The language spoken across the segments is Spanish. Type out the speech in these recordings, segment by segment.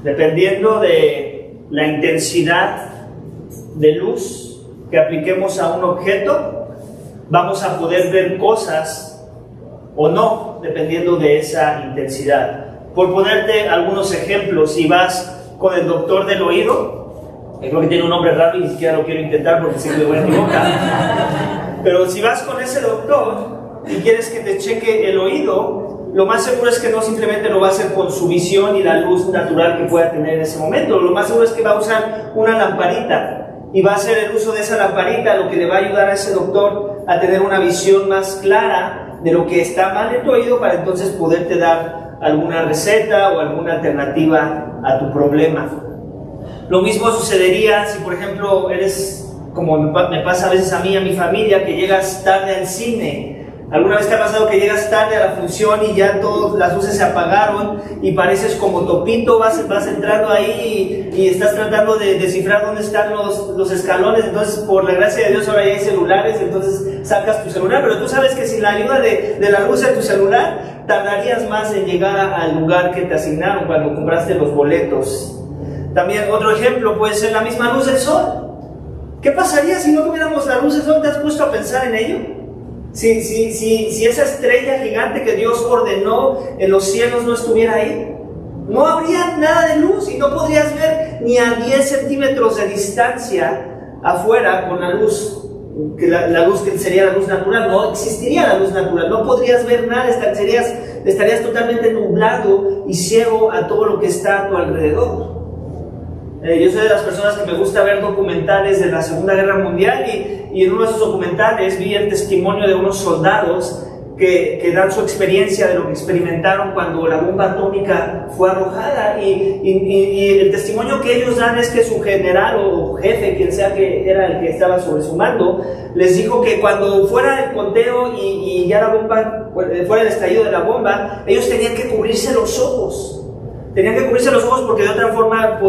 Dependiendo de la intensidad de luz que apliquemos a un objeto, vamos a poder ver cosas o no, dependiendo de esa intensidad. Por ponerte algunos ejemplos, si vas con el doctor del oído, creo que tiene un nombre raro y ni siquiera lo quiero intentar porque sé que me voy a equivocar, pero si vas con ese doctor y quieres que te cheque el oído, lo más seguro es que no simplemente lo va a hacer con su visión y la luz natural que pueda tener en ese momento. Lo más seguro es que va a usar una lamparita y va a hacer el uso de esa lamparita, lo que le va a ayudar a ese doctor a tener una visión más clara de lo que está mal en tu oído, para entonces poderte dar alguna receta o alguna alternativa a tu problema. Lo mismo sucedería si, por ejemplo, eres, como me pasa a veces a mí, a mi familia, que llegas tarde al cine. ¿Alguna vez te ha pasado que llegas tarde a la función y ya todas las luces se apagaron y pareces como Topito, vas entrando ahí y estás tratando de descifrar dónde están los escalones? Entonces, por la gracia de Dios, ahora ya hay celulares, entonces sacas tu celular, pero tú sabes que sin la ayuda de la luz de tu celular, tardarías más en llegar al lugar que te asignaron cuando compraste los boletos. También otro ejemplo puede ser la misma luz del sol. ¿Qué pasaría si no tuviéramos la luz del sol? ¿Te has puesto a pensar en ello? Si esa estrella gigante que Dios ordenó en los cielos no estuviera ahí, no habría nada de luz y no podrías ver ni a 10 centímetros de distancia afuera con la luz, la luz que sería la luz natural. No existiría la luz natural, no podrías ver nada, estarías totalmente nublado y ciego a todo lo que está a tu alrededor. Yo soy de las personas que me gusta ver documentales de la Segunda Guerra Mundial y en uno de esos documentales vi el testimonio de unos soldados que dan su experiencia de lo que experimentaron cuando la bomba atómica fue arrojada, y el testimonio que ellos dan es que su general o jefe, quien sea que era el que estaba sobre su mando, les dijo que cuando fuera el conteo y ya la bomba, fuera el estallido de la bomba, ellos tenían que cubrirse los ojos. Tenían que cubrirse los ojos porque de otra forma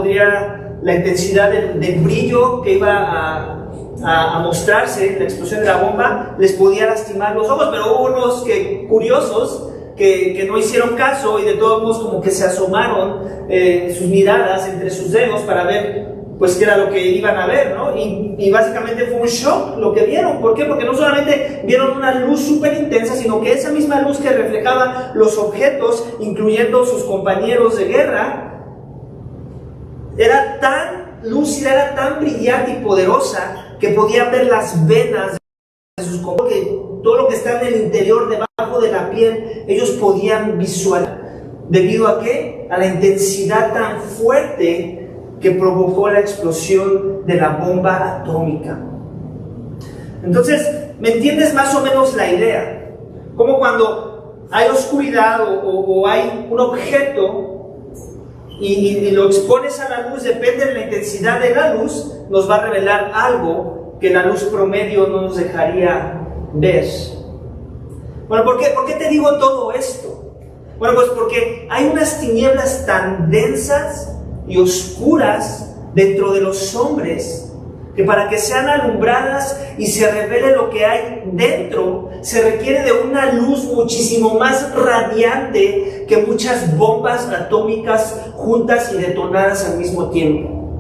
la intensidad del brillo que iba a mostrarse, la explosión de la bomba, les podía lastimar los ojos. Pero hubo unos curiosos que no hicieron caso y de todos modos como que se asomaron sus miradas entre sus dedos para ver pues qué era lo que iban a ver, ¿no? Y básicamente fue un shock lo que vieron. ¿Por qué? Porque no solamente vieron una luz súper intensa, sino que esa misma luz que reflejaba los objetos, incluyendo sus compañeros de guerra, era tan lúcida, era tan brillante y poderosa que podían ver las venas de sus compañeros, que todo lo que está en el interior, debajo de la piel, ellos podían visualizar. ¿Debido a qué? A la intensidad tan fuerte que provocó la explosión de la bomba atómica. Entonces, ¿me entiendes más o menos la idea? Como cuando hay oscuridad o hay un objeto y lo expones a la luz, depende de la intensidad de la luz, nos va a revelar algo que la luz promedio no nos dejaría ver. Bueno, ¿por qué te digo todo esto? Bueno, pues porque hay unas tinieblas tan densas y oscuras dentro de los hombres, que para que sean alumbradas y se revele lo que hay dentro, se requiere de una luz muchísimo más radiante que muchas bombas atómicas juntas y detonadas al mismo tiempo.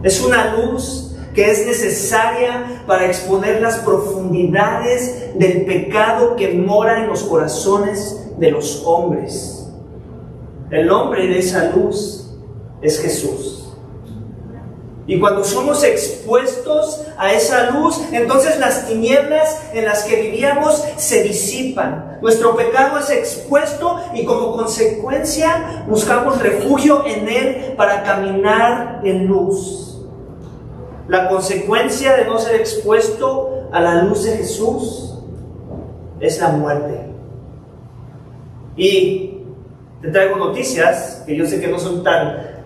Es una luz que es necesaria para exponer las profundidades del pecado que mora en los corazones de los hombres. El hombre de esa luz es Jesús. Y cuando somos expuestos a esa luz, entonces las tinieblas en las que vivíamos se disipan. Nuestro pecado es expuesto y como consecuencia buscamos refugio en Él para caminar en luz. La consecuencia de no ser expuesto a la luz de Jesús es la muerte. Y te traigo noticias que yo sé que no son tan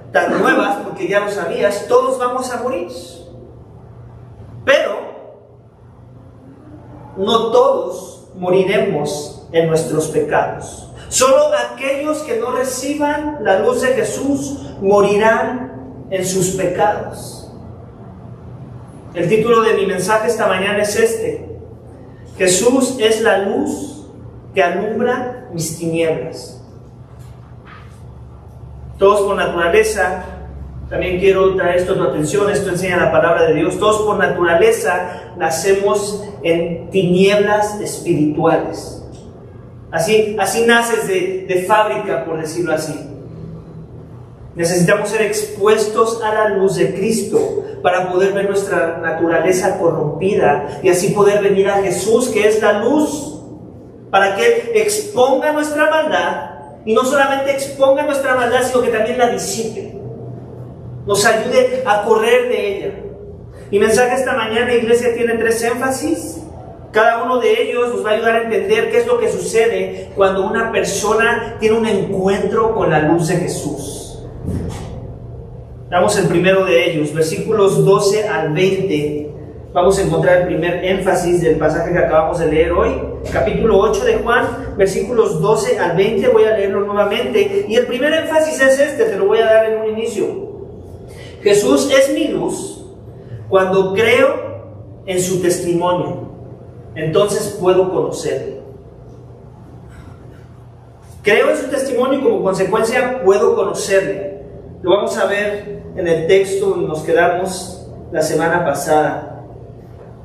nuevas, porque ya lo sabías. Todos vamos a morir, pero no todos moriremos en nuestros pecados. Solo aquellos que no reciban la luz de Jesús morirán en sus pecados. El título de mi mensaje esta mañana es este: Jesús es la luz que alumbra mis tinieblas. Todos por naturaleza, también quiero traer esto a tu atención, esto enseña la palabra de Dios, todos por naturaleza nacemos en tinieblas espirituales. Así naces de fábrica, por decirlo así. Necesitamos ser expuestos a la luz de Cristo para poder ver nuestra naturaleza corrompida y así poder venir a Jesús, que es la luz, para que Él exponga nuestra maldad, y no solamente exponga nuestra maldad, sino que también la disipe, nos ayude a correr de ella. Mi mensaje esta mañana, iglesia, tiene 3 énfasis. Cada uno de ellos nos va a ayudar a entender qué es lo que sucede cuando una persona tiene un encuentro con la luz de Jesús. Damos el primero de ellos, versículos 12 al 20. Vamos a encontrar el primer énfasis del pasaje que acabamos de leer hoy. Capítulo 8 de Juan, versículos 12 al 20. Voy a leerlo nuevamente. Y el primer énfasis es este, te lo voy a dar en un inicio. Jesús es mi luz cuando creo en su testimonio. Entonces puedo conocerle. Creo en su testimonio y como consecuencia puedo conocerle. Lo vamos a ver en el texto donde nos quedamos la semana pasada.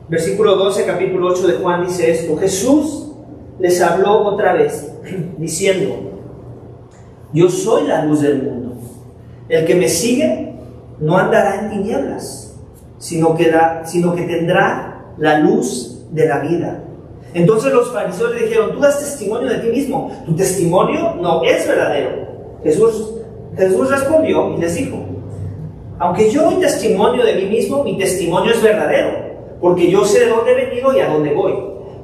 Versículo 12, capítulo 8 de Juan dice esto: Jesús les habló otra vez, diciendo: yo soy la luz del mundo. El que me sigue no andará en tinieblas, sino que tendrá la luz de la vida. Entonces los fariseos le dijeron: tú das testimonio de ti mismo, tu testimonio no es verdadero. Jesús respondió y les dijo: aunque yo doy testimonio de mí mismo, mi testimonio es verdadero, porque yo sé de dónde he venido y a dónde voy.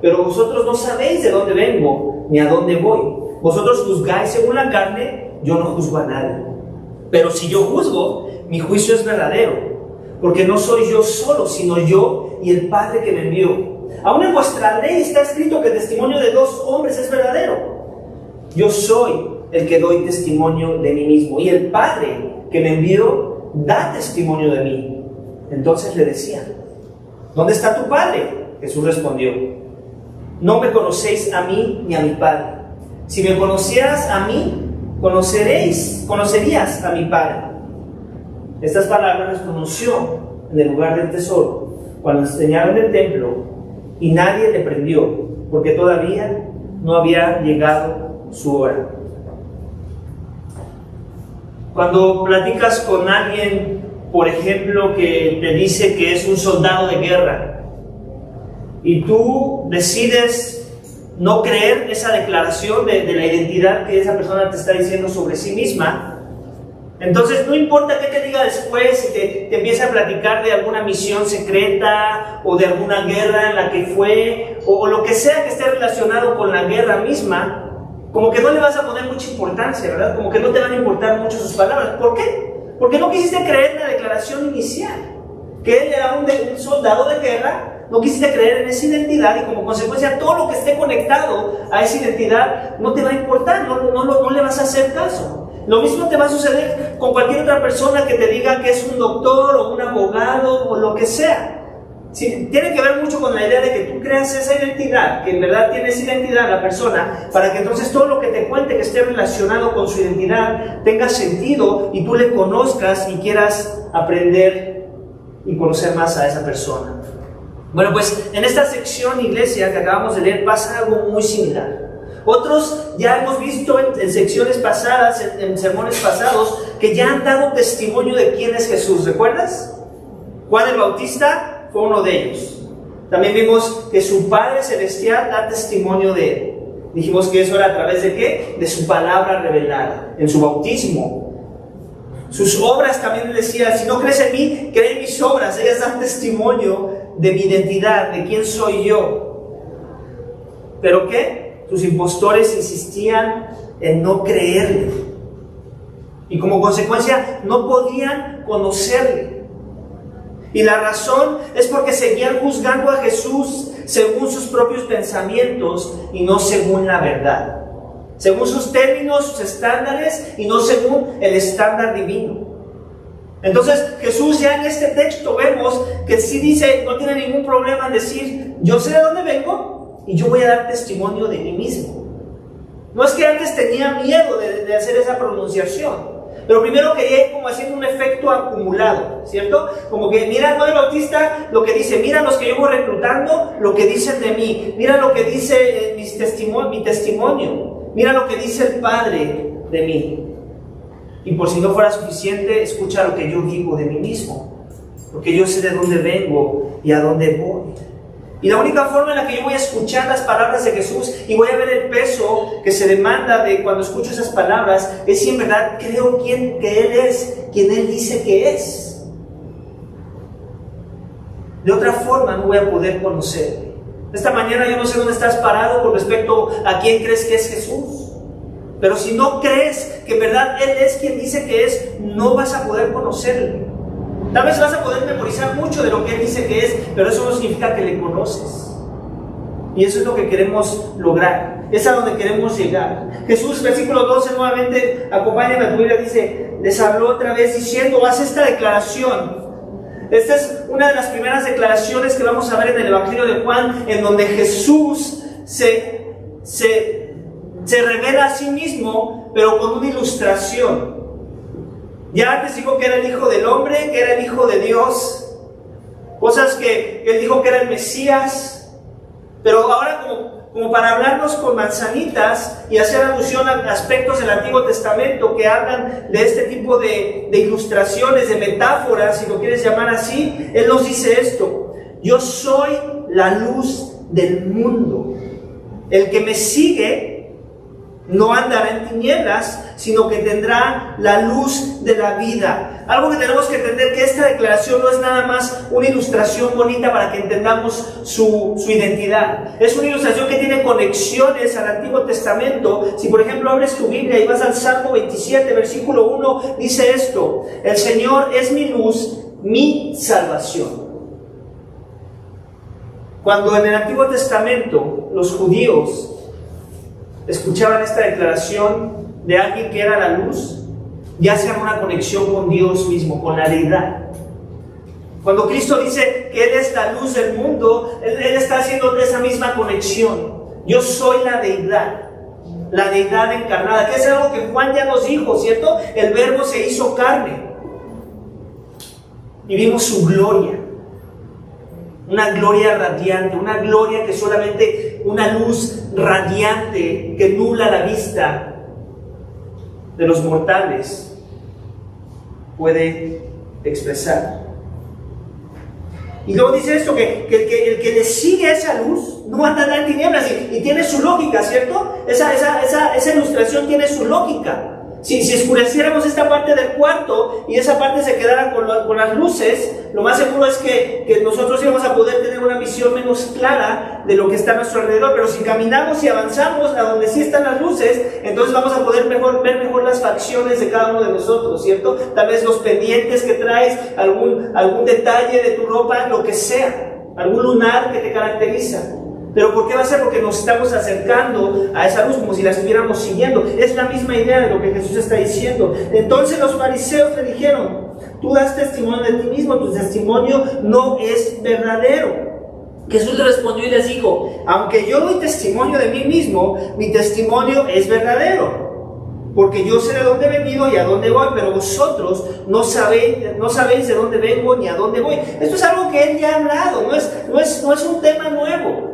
Pero vosotros no sabéis de dónde vengo ni a dónde voy. Vosotros juzgáis según la carne, yo no juzgo a nadie. Pero si yo juzgo, mi juicio es verdadero, porque no soy yo solo, sino yo y el Padre que me envió. Aún en vuestra ley está escrito que el testimonio de 2 hombres es verdadero. Yo soy el que doy testimonio de mí mismo, y el Padre que me envió da testimonio de mí. Entonces le decían: ¿dónde está tu Padre? Jesús respondió: no me conocéis a mí ni a mi Padre. Si me conocieras a mí, conocerías a mi Padre. Estas palabras las pronunció en el lugar del tesoro, cuando enseñaba en el templo, y nadie le prendió, porque todavía no había llegado su hora. Cuando platicas con alguien, por ejemplo, que te dice que es un soldado de guerra, y tú decides no creer esa declaración de la identidad que esa persona te está diciendo sobre sí misma, entonces no importa qué te diga después, si te empieza a platicar de alguna misión secreta o de alguna guerra en la que fue, o lo que sea que esté relacionado con la guerra misma, como que no le vas a poner mucha importancia, ¿verdad? Como que no te van a importar mucho sus palabras. ¿Por qué? Porque no quisiste creer en la declaración inicial, que él era un soldado de guerra. No quisiste creer en esa identidad, y como consecuencia todo lo que esté conectado a esa identidad no te va a importar, no le vas a hacer caso. Lo mismo te va a suceder con cualquier otra persona que te diga que es un doctor o un abogado o lo que sea. Sí, tiene que ver mucho con la idea de que tú creas esa identidad, que en verdad tiene esa identidad la persona, para que entonces todo lo que te cuente que esté relacionado con su identidad tenga sentido y tú le conozcas y quieras aprender y conocer más a esa persona. Bueno, pues en esta sección, iglesia, que acabamos de leer, pasa algo muy similar. Otros ya hemos visto en secciones pasadas, en sermones pasados, que ya han dado testimonio de quién es Jesús. ¿Recuerdas? Juan el Bautista fue uno de ellos. También vimos que su Padre Celestial da testimonio de él. Dijimos que eso era a través de ¿qué? De su palabra revelada, en su bautismo. Sus obras también decía: si no crees en mí, cree en mis obras. Ellas dan testimonio de mi identidad, de quién soy yo. ¿Pero qué? Sus impostores insistían en no creerle, y como consecuencia no podían conocerle. Y la razón es porque seguían juzgando a Jesús según sus propios pensamientos y no según la verdad, según sus términos, sus estándares, y no según el estándar divino. Entonces Jesús, ya en este texto vemos que sí dice, no tiene ningún problema en decir: yo sé de dónde vengo y yo voy a dar testimonio de mí mismo. No es que antes tenía miedo de hacer esa pronunciación, Pero primero quería ir como haciendo un efecto acumulado, ¿cierto? Como que mira Juan el Bautista lo que dice, mira los que yo voy reclutando, lo que dicen de mí, mira lo que dice mi testimonio, mira lo que dice el Padre de mí. Y por si no fuera suficiente, escucha lo que yo digo de mí mismo, porque yo sé de dónde vengo y a dónde voy. Y la única forma en la que yo voy a escuchar las palabras de Jesús y voy a ver el peso que se demanda de cuando escucho esas palabras es si en verdad creo que Él es quien Él dice que es. De otra forma no voy a poder conocerle. Esta mañana yo no sé dónde estás parado con respecto a quién crees que es Jesús. Pero si no crees que en verdad Él es quien dice que es, no vas a poder conocerle. Tal vez vas a poder memorizar mucho de lo que Él dice que es, pero eso no significa que le conoces. Y eso es lo que queremos lograr. Es a donde queremos llegar. Jesús, versículo 12, nuevamente, acompáñame a tu Biblia, dice, les habló otra vez diciendo, haz esta declaración. Esta es una de las primeras declaraciones que vamos a ver en el Evangelio de Juan, en donde Jesús se revela a sí mismo, pero con una ilustración. Ya antes dijo que era el Hijo del Hombre, que era el Hijo de Dios, cosas que Él dijo que era el Mesías, pero ahora como para hablarnos con manzanitas y hacer alusión a aspectos del Antiguo Testamento que hablan de este tipo de ilustraciones, de metáforas, si lo quieres llamar así, Él nos dice esto: yo soy la luz del mundo, el que me sigue no andará en tinieblas, sino que tendrá la luz de la vida. Algo que tenemos que entender, que esta declaración no es nada más una ilustración bonita para que entendamos su identidad. Es una ilustración que tiene conexiones al Antiguo Testamento. Si por ejemplo abres tu Biblia y vas al Salmo 27, versículo 1, dice esto: el Señor es mi luz, mi salvación. Cuando en el Antiguo Testamento los judíos escuchaban esta declaración de alguien que era la luz, ya hacían una conexión con Dios mismo, con la deidad. Cuando Cristo dice que Él es la luz del mundo, Él está haciendo esa misma conexión. Yo soy la deidad encarnada, que es algo que Juan ya nos dijo, ¿cierto? El Verbo se hizo carne y vimos su gloria. Una gloria radiante, una gloria que solamente una luz radiante que nubla la vista de los mortales puede expresar. Y luego dice esto, que el que le sigue a esa luz no andará en tinieblas, y tiene su lógica, ¿cierto? Esa ilustración tiene su lógica. Si oscureciéramos esta parte del cuarto y esa parte se quedara con las luces, lo más seguro es que nosotros íbamos a poder tener una visión menos clara de lo que está a nuestro alrededor. Pero si caminamos y avanzamos a donde sí están las luces, entonces vamos a poder ver mejor las facciones de cada uno de nosotros, ¿cierto? Tal vez los pendientes que traes, algún detalle de tu ropa, lo que sea, algún lunar que te caracteriza. ¿Pero por qué va a ser? Porque nos estamos acercando a esa luz como si la estuviéramos siguiendo. Es la misma idea de lo que Jesús está diciendo. Entonces los fariseos le dijeron: tú das testimonio de ti mismo, tu testimonio no es verdadero. Jesús le respondió y les dijo: aunque yo doy testimonio de mí mismo, mi testimonio es verdadero, porque yo sé de dónde he venido y a dónde voy, pero vosotros no sabéis de dónde vengo ni a dónde voy. Esto es algo que Él ya ha hablado, no es un tema nuevo.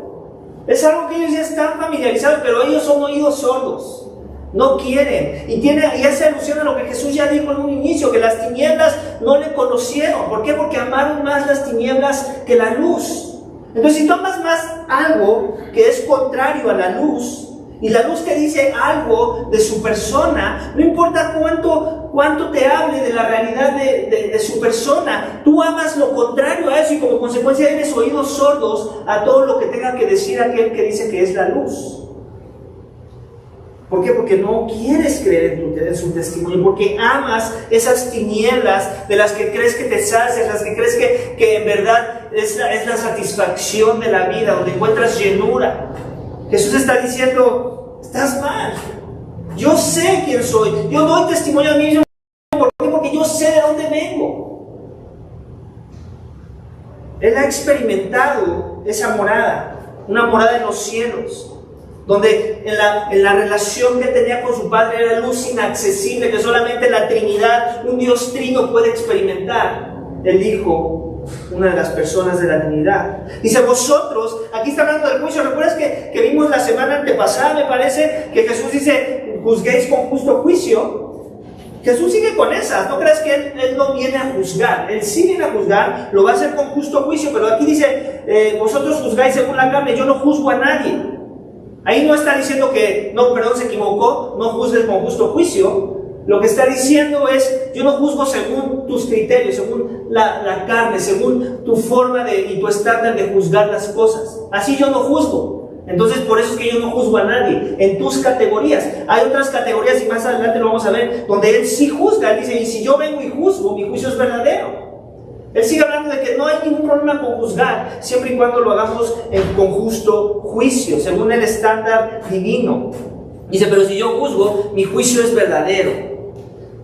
Es algo que ellos ya están familiarizados, pero ellos son oídos sordos. No quieren. Y hace alusión a lo que Jesús ya dijo en un inicio, que las tinieblas no le conocieron. ¿Por qué? Porque amaron más las tinieblas que la luz. Entonces, si tomas más algo que es contrario a la luz, y la luz te dice algo de su persona, no importa cuánto te hable de la realidad de su persona, tú amas lo contrario a eso y como consecuencia eres oídos sordos a todo lo que tenga que decir aquel que dice que es la luz. ¿Por qué? Porque no quieres creer en su testimonio, porque amas esas tinieblas de las que crees que te sacias, las que crees que en verdad es la satisfacción de la vida, donde encuentras llenura. Jesús está diciendo: estás mal. Yo sé quién soy. Yo doy testimonio de mí mismo. ¿Por qué? Porque yo sé de dónde vengo. Él ha experimentado esa morada, una morada en los cielos. donde en la relación que tenía con su Padre era luz inaccesible, que solamente la Trinidad, un Dios trino, puede experimentar. El Hijo, una de las personas de la Trinidad. Dice, vosotros, aquí está hablando del juicio. ¿Recuerdas que vimos la semana antepasada, me parece, que Jesús dice, juzguéis con justo juicio? Jesús sigue con esas. No creas que él no viene a juzgar. Él sí viene a juzgar, lo va a hacer con justo juicio, pero aquí dice, vosotros juzgáis según la carne, yo no juzgo a nadie. Ahí no está diciendo que, no, perdón, se equivocó, no juzgues con justo juicio. Lo que está diciendo es, yo no juzgo según tus criterios, según la carne, según tu forma y tu estándar de juzgar las cosas. Así yo no juzgo. Entonces, por eso es que yo no juzgo a nadie, en tus categorías. Hay otras categorías, y más adelante lo vamos a ver, donde Él sí juzga. Él dice, y si yo vengo y juzgo, mi juicio es verdadero. Él sigue hablando de que no hay ningún problema con juzgar, siempre y cuando lo hagamos con justo juicio, según el estándar divino. Dice, pero si yo juzgo, mi juicio es verdadero,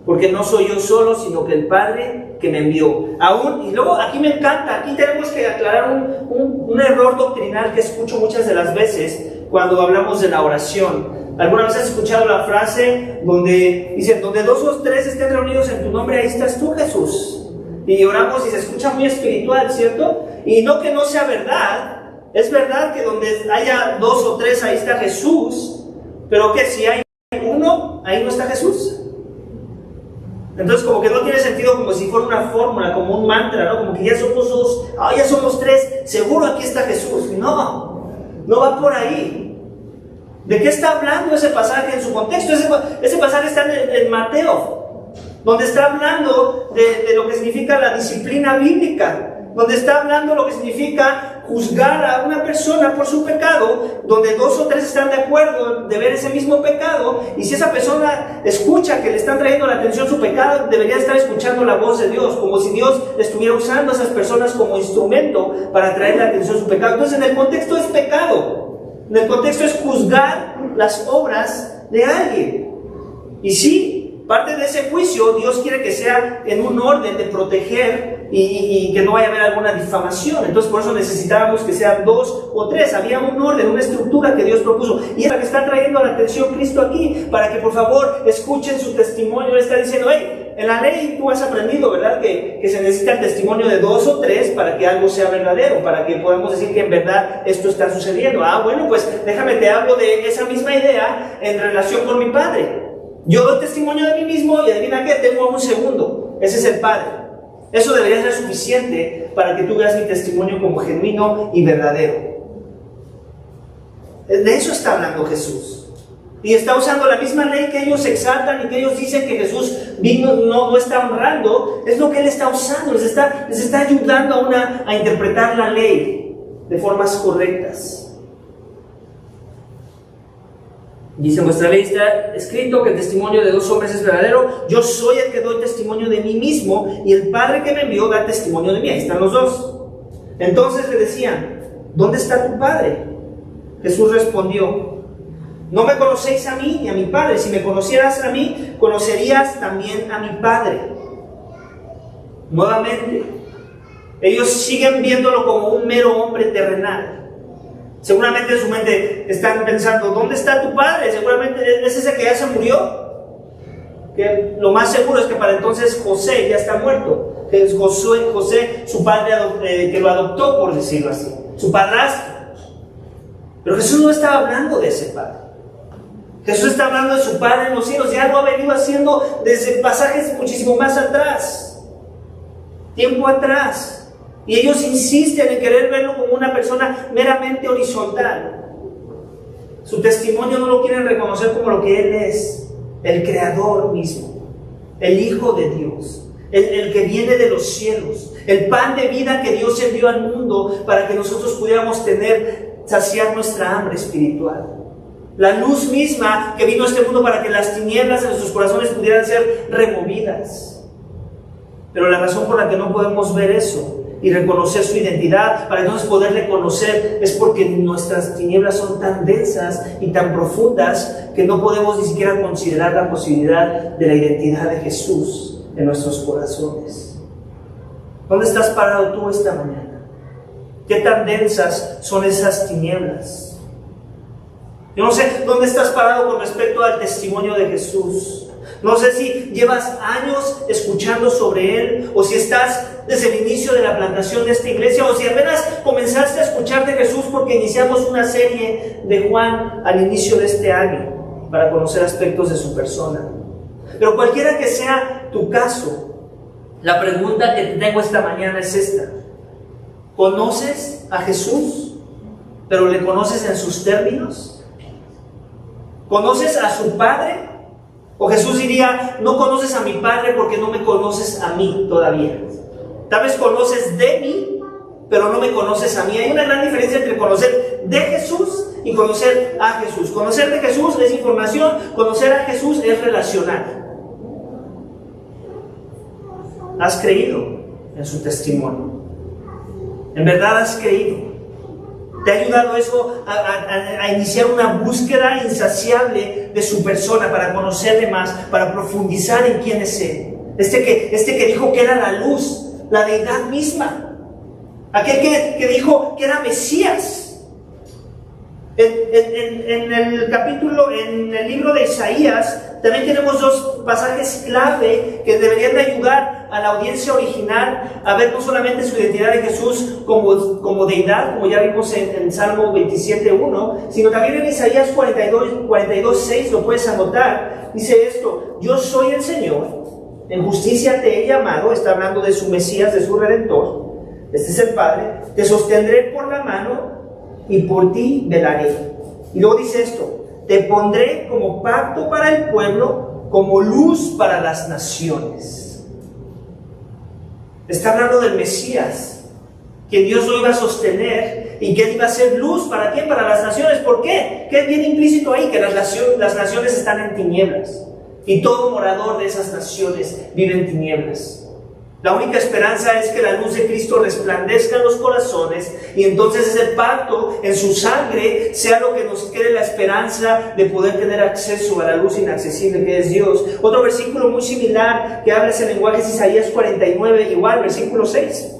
porque no soy yo solo, sino que el Padre que me envió. Aún, y luego aquí me encanta, aquí tenemos que aclarar un error doctrinal que escucho muchas de las veces cuando hablamos de la oración. ¿Alguna vez has escuchado la frase donde dicen, donde 2 o 3 estén reunidos en tu nombre, ahí estás tú, Jesús? Y oramos y se escucha muy espiritual, ¿cierto? Y no que no sea verdad, es verdad que donde haya 2 o 3 ahí está Jesús, pero que si hay uno, ahí no está Jesús. Entonces como que no tiene sentido, como si fuera una fórmula, como un mantra, ¿no? Como que ya somos 2, ya somos 3, seguro aquí está Jesús. No va por ahí. ¿De qué está hablando ese pasaje en su contexto? Ese pasaje está en Mateo, donde está hablando de lo que significa la disciplina bíblica, donde está hablando lo que significa juzgar a una persona por su pecado, donde 2 o 3 están de acuerdo de ver ese mismo pecado, y si esa persona escucha que le están trayendo la atención su pecado, debería estar escuchando la voz de Dios, como si Dios estuviera usando a esas personas como instrumento para traer la atención su pecado. Entonces, en el contexto es pecado, en el contexto es juzgar las obras de alguien. Y sí, parte de ese juicio, Dios quiere que sea en un orden de proteger y que no vaya a haber alguna difamación. Entonces, por eso necesitábamos que sean 2 o 3. Había un orden, una estructura que Dios propuso. Y es la que está trayendo a la atención Cristo aquí, para que por favor escuchen su testimonio. Él está diciendo, hey, en la ley tú has aprendido, ¿verdad? Que se necesita el testimonio de 2 o 3 para que algo sea verdadero, para que podamos decir que en verdad esto está sucediendo. Bueno, pues déjame te hablo de esa misma idea en relación con mi Padre. Yo doy testimonio de mí mismo y adivina qué, tengo a un segundo. Ese es el Padre. Eso debería ser suficiente para que tú veas mi testimonio como genuino y verdadero. De eso está hablando Jesús. Y está usando la misma ley que ellos exaltan y que ellos dicen que Jesús vino, no está honrando. Es lo que Él está usando. Les está ayudando a interpretar la ley de formas correctas. Dice, en vuestra ley está escrito que el testimonio de 2 hombres es verdadero. Yo soy el que doy testimonio de mí mismo, y el Padre que me envió da testimonio de mí. Ahí están los 2. Entonces le decían, ¿dónde está tu Padre? Jesús respondió, no me conocéis a mí ni a mi Padre. Si me conocieras a mí, conocerías también a mi Padre. Nuevamente, ellos siguen viéndolo como un mero hombre terrenal. Seguramente en su mente están pensando, ¿dónde está tu Padre? Seguramente es ese que ya se murió. Que lo más seguro es que para entonces José ya está muerto. Que es José, su padre que lo adoptó, por decirlo así, su padrastro. Pero Jesús no estaba hablando de ese Padre. Jesús está hablando de su Padre en los cielos. Ya lo ha venido haciendo desde pasajes muchísimo más atrás, tiempo atrás. Y ellos insisten en querer verlo como una persona meramente horizontal. Su testimonio no lo quieren reconocer como lo que Él es, el Creador mismo, el Hijo de Dios, el que viene de los cielos, el pan de vida que Dios envió al mundo para que nosotros pudiéramos saciar nuestra hambre espiritual. La luz misma que vino a este mundo para que las tinieblas de nuestros corazones pudieran ser removidas. Pero la razón por la que no podemos ver eso y reconocer su identidad, para entonces poder reconocer, es porque nuestras tinieblas son tan densas y tan profundas que no podemos ni siquiera considerar la posibilidad de la identidad de Jesús en nuestros corazones. ¿Dónde estás parado tú esta mañana? ¿Qué tan densas son esas tinieblas? Yo no sé dónde estás parado con respecto al testimonio de Jesús. No sé si llevas años escuchando sobre Él, o si estás desde el inicio de la plantación de esta iglesia, o si apenas comenzaste a escuchar de Jesús porque iniciamos una serie de Juan al inicio de este año para conocer aspectos de su persona. Pero cualquiera que sea tu caso, la pregunta que te tengo esta mañana es esta: ¿conoces a Jesús, pero le conoces en sus términos? ¿Conoces a su Padre? O Jesús diría: no conoces a mi Padre porque no me conoces a mí todavía. Tal vez conoces de mí, pero no me conoces a mí. Hay una gran diferencia entre conocer de Jesús y conocer a Jesús. Conocer de Jesús es información, conocer a Jesús es relacional. ¿Has creído en su testimonio? ¿En verdad has creído? ¿Te ha ayudado eso a iniciar una búsqueda insaciable de su persona, para conocerle más, para profundizar en quién es Él? Este que dijo que era la luz, la deidad misma. Aquel que dijo que era Mesías. En el libro de Isaías, también tenemos dos pasajes clave que deberían de ayudar a la audiencia original a ver no solamente su identidad de Jesús como deidad, como ya vimos en Salmo 27:1, sino también en Isaías 42:6, lo puedes anotar. Dice esto: yo soy el Señor, en justicia te he llamado. Está hablando de su Mesías, de su Redentor. Este es el Padre. Te sostendré por la mano y por ti velaré. Y luego dice esto: te pondré como pacto para el pueblo, como luz para las naciones. Está hablando del Mesías, que Dios lo iba a sostener y que Él iba a ser luz. ¿Para quién? Para las naciones. ¿Por qué? ¿Qué viene implícito ahí? Que las naciones están en tinieblas, y todo morador de esas naciones vive en tinieblas. La única esperanza es que la luz de Cristo resplandezca en los corazones, y entonces ese pacto en su sangre sea lo que nos quede la esperanza de poder tener acceso a la luz inaccesible que es Dios. Otro versículo muy similar que habla ese lenguaje es Isaías 49, igual, versículo 6.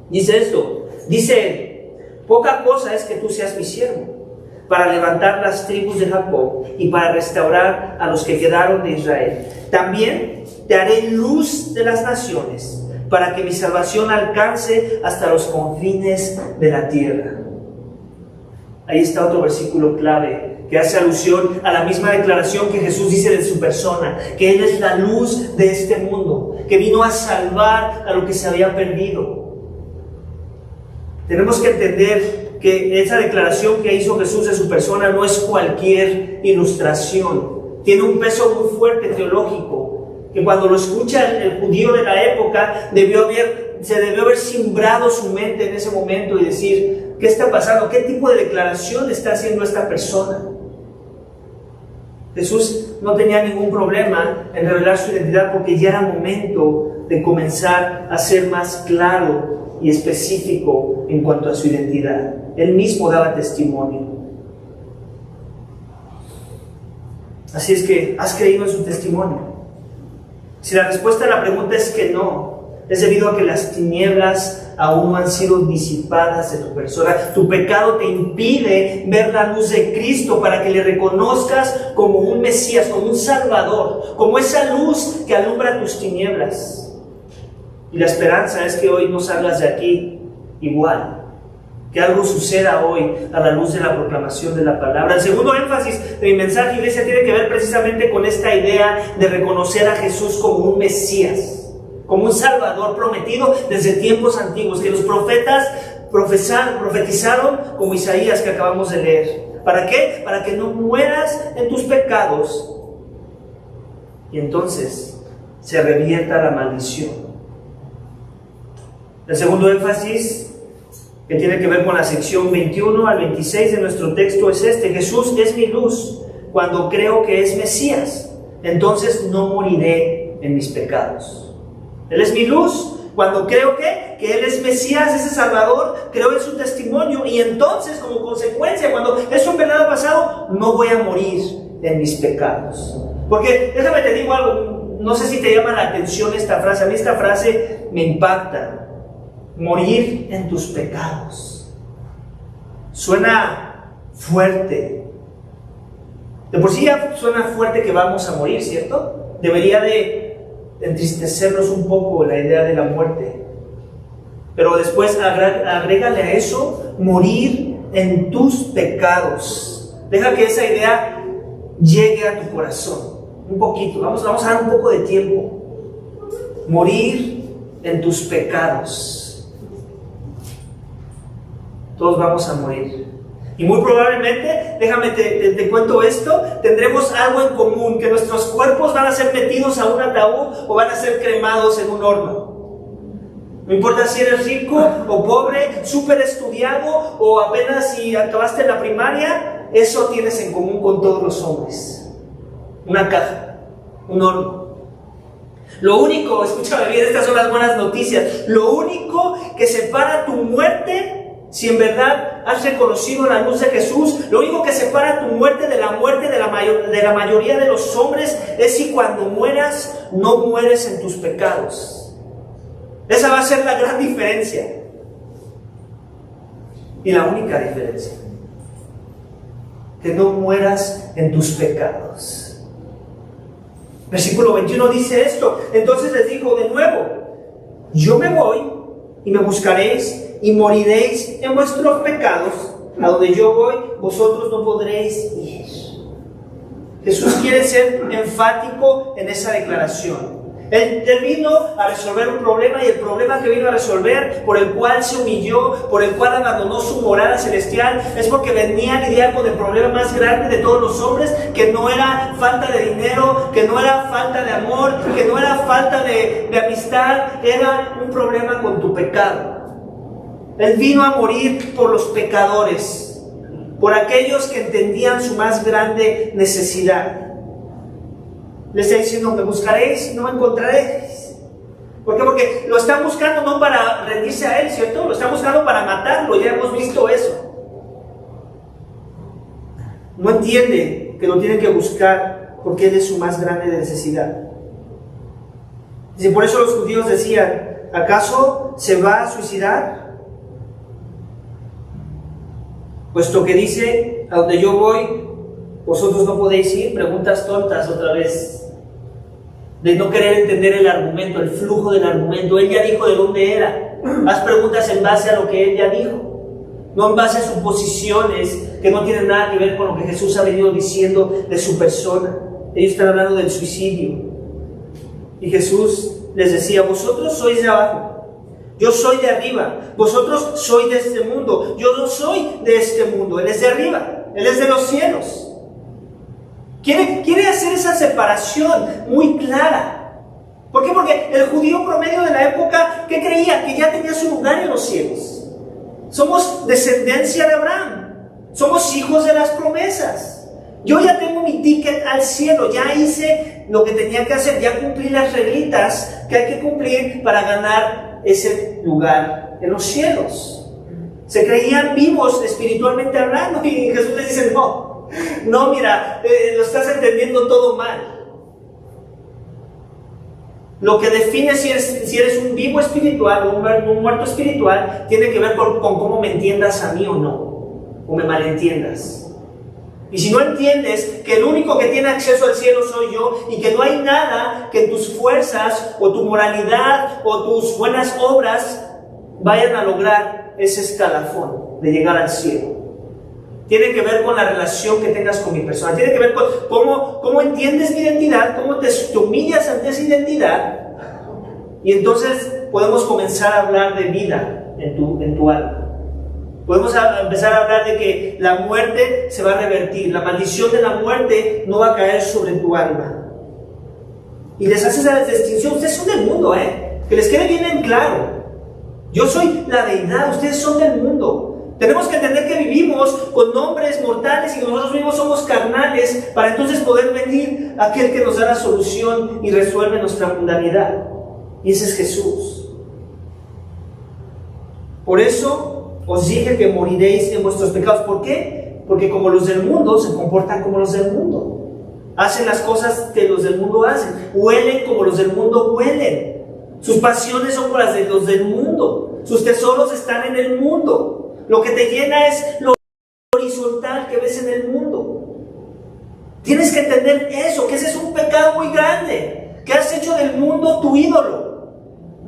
Dice esto: dice: poca cosa es que tú seas mi siervo, para levantar las tribus de Jacob y para restaurar a los que quedaron de Israel. También te haré luz de las naciones, para que mi salvación alcance hasta los confines de la tierra. Ahí está otro versículo clave que hace alusión a la misma declaración que Jesús dice de su persona, que Él es la luz de este mundo, que vino a salvar a lo que se había perdido. Tenemos que entender que esa declaración que hizo Jesús de su persona no es cualquier ilustración. Tiene un peso muy fuerte teológico, que cuando lo escucha el judío de la época, se debió haber cimbrado su mente en ese momento y decir: ¿qué está pasando? ¿Qué tipo de declaración está haciendo esta persona? Jesús no tenía ningún problema en revelar su identidad, porque ya era momento de comenzar a ser más claro y específico en cuanto a su identidad. Él mismo daba testimonio. Así es que, ¿has creído en su testimonio? Si la respuesta a la pregunta es que no, es debido a que las tinieblas aún no han sido disipadas de tu persona. Tu pecado te impide ver la luz de Cristo para que le reconozcas como un Mesías, como un Salvador, como esa luz que alumbra tus tinieblas. Y la esperanza es que hoy no salgas de aquí igual, que algo suceda hoy a la luz de la proclamación de la palabra. El segundo énfasis de mi mensaje, iglesia, tiene que ver precisamente con esta idea de reconocer a Jesús como un Mesías, como un Salvador prometido desde tiempos antiguos, que los profetas profetizaron, como Isaías que acabamos de leer. ¿Para qué? Para que no mueras en tus pecados y entonces se revierta la maldición. El segundo énfasis, que tiene que ver con la sección 21 al 26 de nuestro texto, es este: Jesús es mi luz cuando creo que es Mesías, entonces no moriré en mis pecados. Él es mi luz cuando creo que Él es Mesías, ese Salvador, creo en su testimonio, y entonces como consecuencia, cuando eso en verdad ha pasado, no voy a morir en mis pecados. Porque déjame te digo algo, no sé si te llama la atención esta frase. A mí esta frase me impacta: morir en tus pecados. Suena fuerte, De por sí ya suena fuerte que vamos a morir, ¿cierto? Debería de entristecernos un poco la idea de la muerte. Pero después agrégale a eso morir en tus pecados. Deja que esa idea llegue a tu corazón. Un poquito, vamos a dar un poco de tiempo. Morir en tus pecados. Todos vamos a morir. Y muy probablemente, déjame te cuento esto, tendremos algo en común, que nuestros cuerpos van a ser metidos a un ataúd o van a ser cremados en un horno. No importa si eres rico o pobre, súper estudiado o apenas si acabaste la primaria, eso tienes en común con todos los hombres. Una caja, un horno. Lo único, escúchame bien, estas son las buenas noticias, lo único que separa tu muerte, si en verdad has reconocido la luz de Jesús, lo único que separa tu muerte de la muerte de la mayoría de los hombres es si cuando mueras, no mueres en tus pecados. Esa va a ser la gran diferencia. Y la única diferencia. Que no mueras en tus pecados. Versículo 21 dice esto. Entonces les dijo de nuevo: yo me voy y me buscaréis y moriréis en vuestros pecados. A donde yo voy, vosotros no podréis ir. Jesús quiere ser enfático en esa declaración. Él vino a resolver un problema, y el problema que vino a resolver, por el cual se humilló, por el cual abandonó su morada celestial, es porque venía a lidiar con el problema más grande de todos los hombres, que no era falta de dinero, que no era falta de amor, que no era falta de amistad, era un problema con tu pecado. Él vino a morir por los pecadores, por aquellos que entendían su más grande necesidad. Le está diciendo: me buscaréis, no me encontraréis. ¿Por qué? Porque lo están buscando no para rendirse a Él, ¿cierto? Lo están buscando para matarlo, ya hemos visto eso. No entiende que lo tienen que buscar porque Él es su más grande necesidad. Dice, por eso los judíos decían: ¿acaso se va a suicidar? Puesto que dice: a donde yo voy, vosotros no podéis ir. Preguntas tontas otra vez, de no querer entender el argumento, el flujo del argumento. Él ya dijo de dónde era. Haz preguntas en base a lo que Él ya dijo, no en base a suposiciones que no tienen nada que ver con lo que Jesús ha venido diciendo de su persona. Ellos están hablando del suicidio. Y Jesús les decía: vosotros sois de abajo, yo soy de arriba. Vosotros sois de este mundo, yo no soy de este mundo. Él es de arriba, Él es de los cielos. Quiere hacer esa separación muy clara. ¿Por qué? Porque el judío promedio de la época, ¿qué creía? Que ya tenía su lugar en los cielos. Somos descendencia de Abraham, somos hijos de las promesas. Yo ya tengo mi ticket al cielo, ya hice lo que tenía que hacer, ya cumplí las reglitas que hay que cumplir para ganar ese lugar en los cielos. Se creían vivos espiritualmente hablando, y Jesús les dice: no, mira, lo estás entendiendo todo mal. Lo que define si eres un vivo espiritual o un muerto espiritual tiene que ver con cómo me entiendas a mí o no, o me malentiendas. Y si no entiendes que el único que tiene acceso al cielo soy yo, y que no hay nada que tus fuerzas o tu moralidad o tus buenas obras vayan a lograr ese escalafón de llegar al cielo. Tiene que ver con la relación que tengas con mi persona. Tiene que ver con cómo entiendes mi identidad, cómo te humillas ante esa identidad. Y entonces podemos comenzar a hablar de vida en tu alma. Podemos empezar a hablar de que la muerte se va a revertir. La maldición de la muerte no va a caer sobre tu alma. Y les haces esa distinción. Ustedes son del mundo, que les quede bien en claro. Yo soy la deidad, ustedes son del mundo. Tenemos que entender que vivimos con nombres mortales y que nosotros mismos somos carnales, para entonces poder venir aquel que nos da la solución y resuelve nuestra mundanidad. Y ese es Jesús. Por eso os dije que moriréis en vuestros pecados. ¿Por qué? Porque como los del mundo, se comportan como los del mundo. Hacen las cosas que los del mundo hacen. Huelen como los del mundo huelen. Sus pasiones son como las de los del mundo. Sus tesoros están en el mundo. Lo que te llena es lo horizontal que ves en el mundo. Tienes que entender eso, que ese es un pecado muy grande, que has hecho del mundo tu ídolo,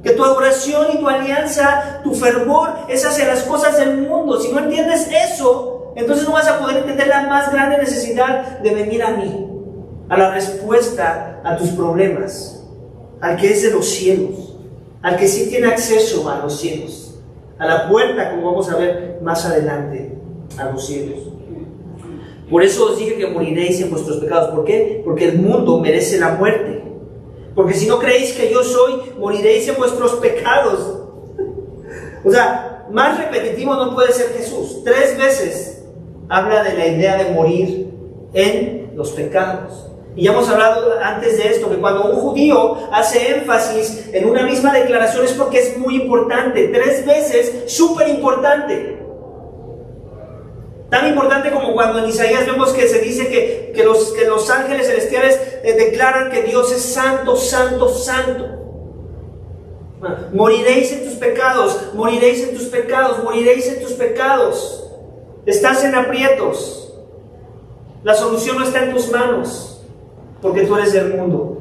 que tu adoración y tu alianza, tu fervor es hacia las cosas del mundo. Si no entiendes eso, entonces no vas a poder entender la más grande necesidad de venir a mí, a la respuesta a tus problemas, al que es de los cielos, al que sí tiene acceso a los cielos, a la puerta, como vamos a ver más adelante, a los cielos. Por eso os dije que moriréis en vuestros pecados. ¿Por qué? Porque el mundo merece la muerte. Porque si no creéis que yo soy, moriréis en vuestros pecados. O sea, más repetitivo no puede ser Jesús. 3 veces habla de la idea de morir en los pecados. Y ya hemos hablado antes de esto, que cuando un judío hace énfasis en una misma declaración es porque es muy importante. 3 veces, súper importante. Tan importante como cuando en Isaías vemos que se dice que los ángeles celestiales declaran que Dios es santo, santo, santo. Moriréis en tus pecados, moriréis en tus pecados, moriréis en tus pecados. Estás en aprietos. La solución no está en tus manos, porque tú eres del mundo.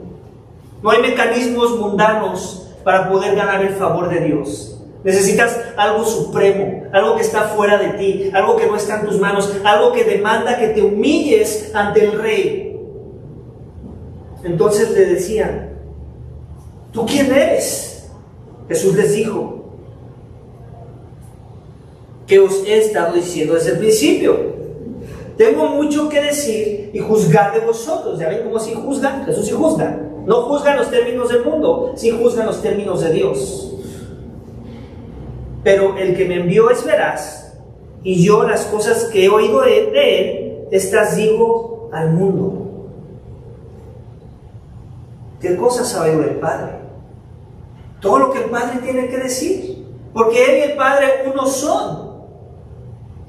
No hay mecanismos mundanos para poder ganar el favor de Dios. Necesitas algo supremo, algo que está fuera de ti, algo que no está en tus manos, algo que demanda que te humilles ante el Rey. Entonces le decían, ¿tú quién eres? Jesús les dijo, que os he estado diciendo desde el principio. Tengo mucho que decir y juzgar de vosotros. ¿Ya ven cómo sí juzgan? Jesús sí juzga. No juzga en los términos del mundo, sí juzga en los términos de Dios. Pero el que me envió es veraz, y yo las cosas que he oído de él, estas digo al mundo. ¿Qué cosas ha oído del Padre? Todo lo que el Padre tiene que decir, porque Él y el Padre uno son.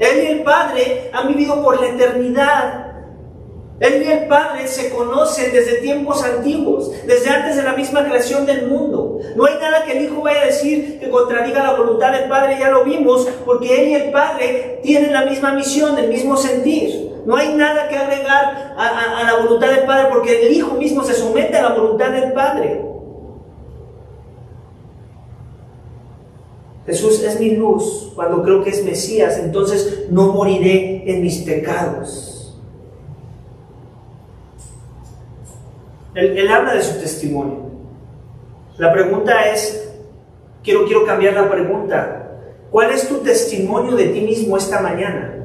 Él y el Padre han vivido por la eternidad. Él y el Padre se conocen desde tiempos antiguos, desde antes de la misma creación del mundo. No hay nada que el Hijo vaya a decir que contradiga la voluntad del Padre, ya lo vimos, porque Él y el Padre tienen la misma misión, el mismo sentir. No hay nada que agregar a la voluntad del Padre, porque el Hijo mismo se somete a la voluntad del Padre. Jesús es mi luz cuando creo que es Mesías, entonces no moriré en mis pecados. Él habla de su testimonio. La pregunta es, quiero cambiar la pregunta. ¿Cuál es tu testimonio de ti mismo esta mañana?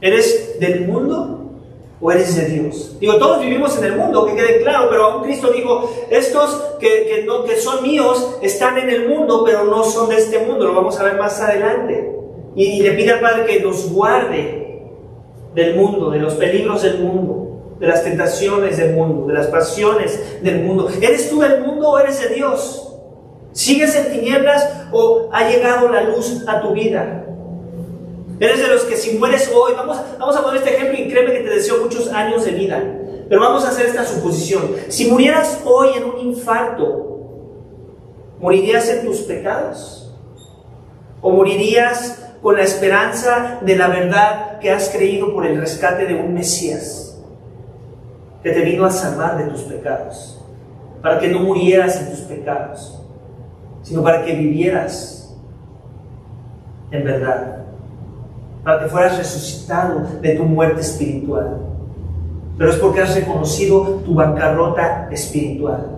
¿Eres del mundo o eres de Dios? Digo, todos vivimos en el mundo, que quede claro, pero aún Cristo dijo, estos que son míos están en el mundo, pero no son de este mundo. Lo vamos a ver más adelante. Y le pide al Padre que nos guarde del mundo, de los peligros del mundo, de las tentaciones del mundo, de las pasiones del mundo. ¿Eres tú del mundo o eres de Dios? ¿Sigues en tinieblas o ha llegado la luz a tu vida? ¿Eres de los que si mueres hoy, vamos a poner este ejemplo y créeme que te deseo muchos años de vida, pero vamos a hacer esta suposición. Si murieras hoy en un infarto, ¿morirías en tus pecados? ¿O morirías con la esperanza de la verdad que has creído por el rescate de un Mesías que te vino a salvar de tus pecados, para que no murieras en tus pecados, sino para que vivieras en verdad, para que fueras resucitado de tu muerte espiritual? Pero es porque has reconocido tu bancarrota espiritual.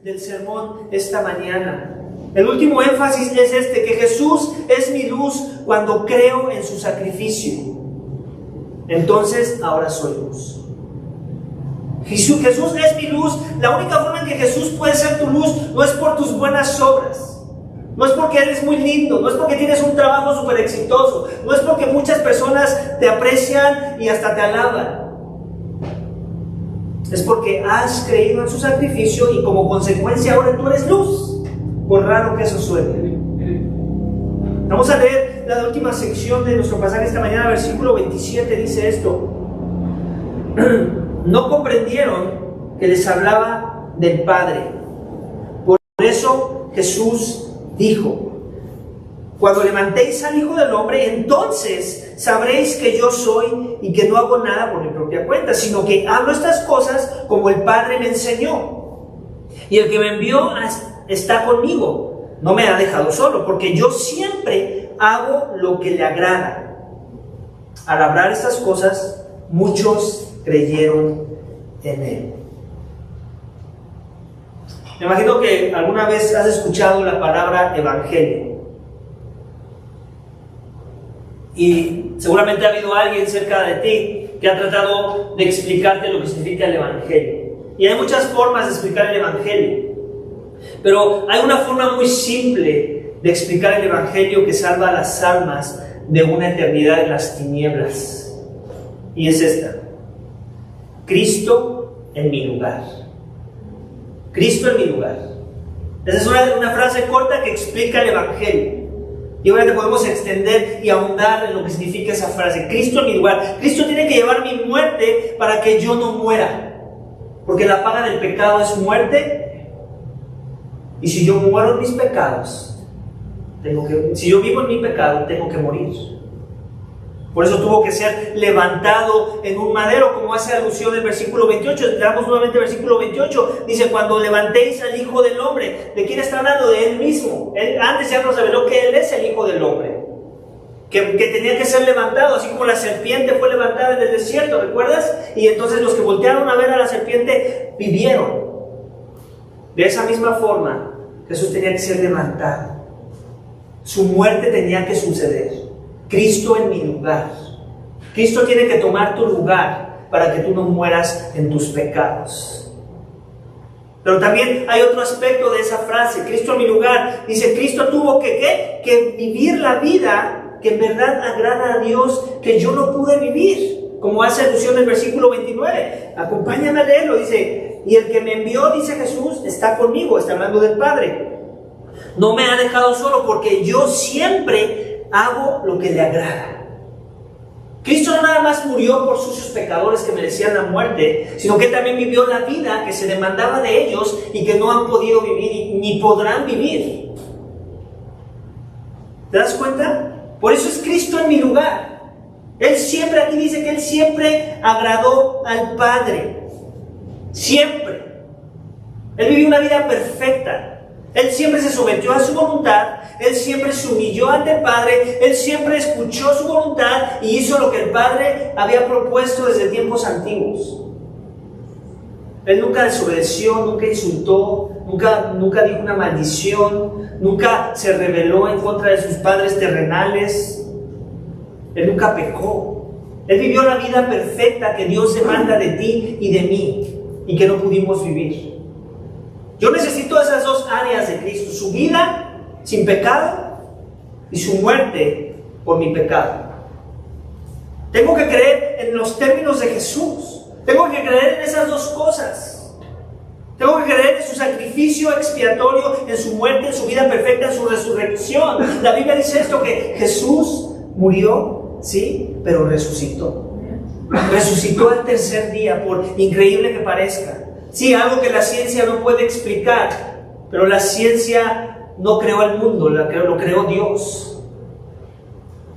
Del sermón esta mañana, el último énfasis es este, que Jesús es mi luz cuando creo en su sacrificio. Entonces, ahora soy luz. Jesús es mi luz. La única forma en que Jesús puede ser tu luz no es por tus buenas obras, no es porque eres muy lindo, no es porque tienes un trabajo súper exitoso, no es porque muchas personas te aprecian y hasta te alaban. Es porque has creído en su sacrificio y como consecuencia ahora tú eres luz, por raro que eso suene. Vamos a leer la última sección de nuestro pasaje esta mañana, versículo 27, dice esto. No comprendieron que les hablaba del Padre. Por eso Jesús dijo, Cuando levantéis al Hijo del Hombre, entonces sabréis que yo soy y que no hago nada por mi propia cuenta, sino que hablo estas cosas como el Padre me enseñó. Y el que me envió está conmigo, no me ha dejado solo, porque yo siempre hago lo que le agrada. Al hablar estas cosas, muchos creyeron en él. Me imagino que alguna vez has escuchado la palabra evangelio. Y seguramente ha habido alguien cerca de ti que ha tratado de explicarte lo que significa el evangelio. Y hay muchas formas de explicar el evangelio. Pero hay una forma muy simple de explicar el evangelio que salva a las almas de una eternidad en las tinieblas. Y es esta: Cristo en mi lugar. Cristo en mi lugar. Esa es una frase corta que explica el evangelio. Y ahora podemos extender y ahondar en lo que significa esa frase: Cristo en mi lugar. Cristo tiene que llevar mi muerte para que yo no muera, porque la paga del pecado es muerte. Y si yo muero en mis pecados, si yo vivo en mi pecado, tengo que morir. Por eso tuvo que ser levantado en un madero, como hace alusión el versículo 28. Leamos nuevamente el versículo 28. Dice: cuando levantéis al Hijo del Hombre. ¿De quién está hablando? De Él mismo. Antes ya nos reveló que Él es el Hijo del Hombre, que tenía que ser levantado, así como la serpiente fue levantada en el desierto, ¿recuerdas? Y entonces los que voltearon a ver a la serpiente vivieron. De esa misma forma, Jesús tenía que ser levantado. Su muerte tenía que suceder. Cristo en mi lugar. Cristo tiene que tomar tu lugar para que tú no mueras en tus pecados. Pero también hay otro aspecto de esa frase: Cristo en mi lugar. Dice, Cristo tuvo que vivir la vida que en verdad agrada a Dios, que yo no pude vivir, como hace alusión el versículo 29. Acompáñame a leerlo. Dice: y el que me envió, dice Jesús, está conmigo. Está hablando del Padre. No me ha dejado solo, porque yo siempre hago lo que le agrada. Cristo no nada más murió por sucios pecadores que merecían la muerte, sino que también vivió la vida que se demandaba de ellos y que no han podido vivir ni podrán vivir. ¿Te das cuenta? Por eso es Cristo en mi lugar. Él siempre, aquí dice que Él siempre agradó al Padre. Siempre. Él vivió una vida perfecta. Él siempre se sometió a su voluntad. Él siempre se humilló ante el Padre. Él siempre escuchó su voluntad y hizo lo que el Padre había propuesto desde tiempos antiguos. Él nunca desobedeció, nunca insultó, nunca dijo una maldición, nunca se rebeló en contra de sus padres terrenales. Él nunca pecó. Él vivió la vida perfecta que Dios demanda de ti y de mí y que no pudimos vivir. Yo necesito esas dos áreas de Cristo: su vida sin pecado y su muerte por mi pecado. Tengo que creer en los términos de Jesús. Tengo que creer en esas dos cosas. Tengo que creer en su sacrificio expiatorio, en su muerte, en su vida perfecta, en su resurrección. La Biblia dice esto, que Jesús murió, sí, pero resucitó. Resucitó al tercer día, por increíble que parezca. Sí, algo que la ciencia no puede explicar, pero la ciencia no creó el mundo, lo creó Dios.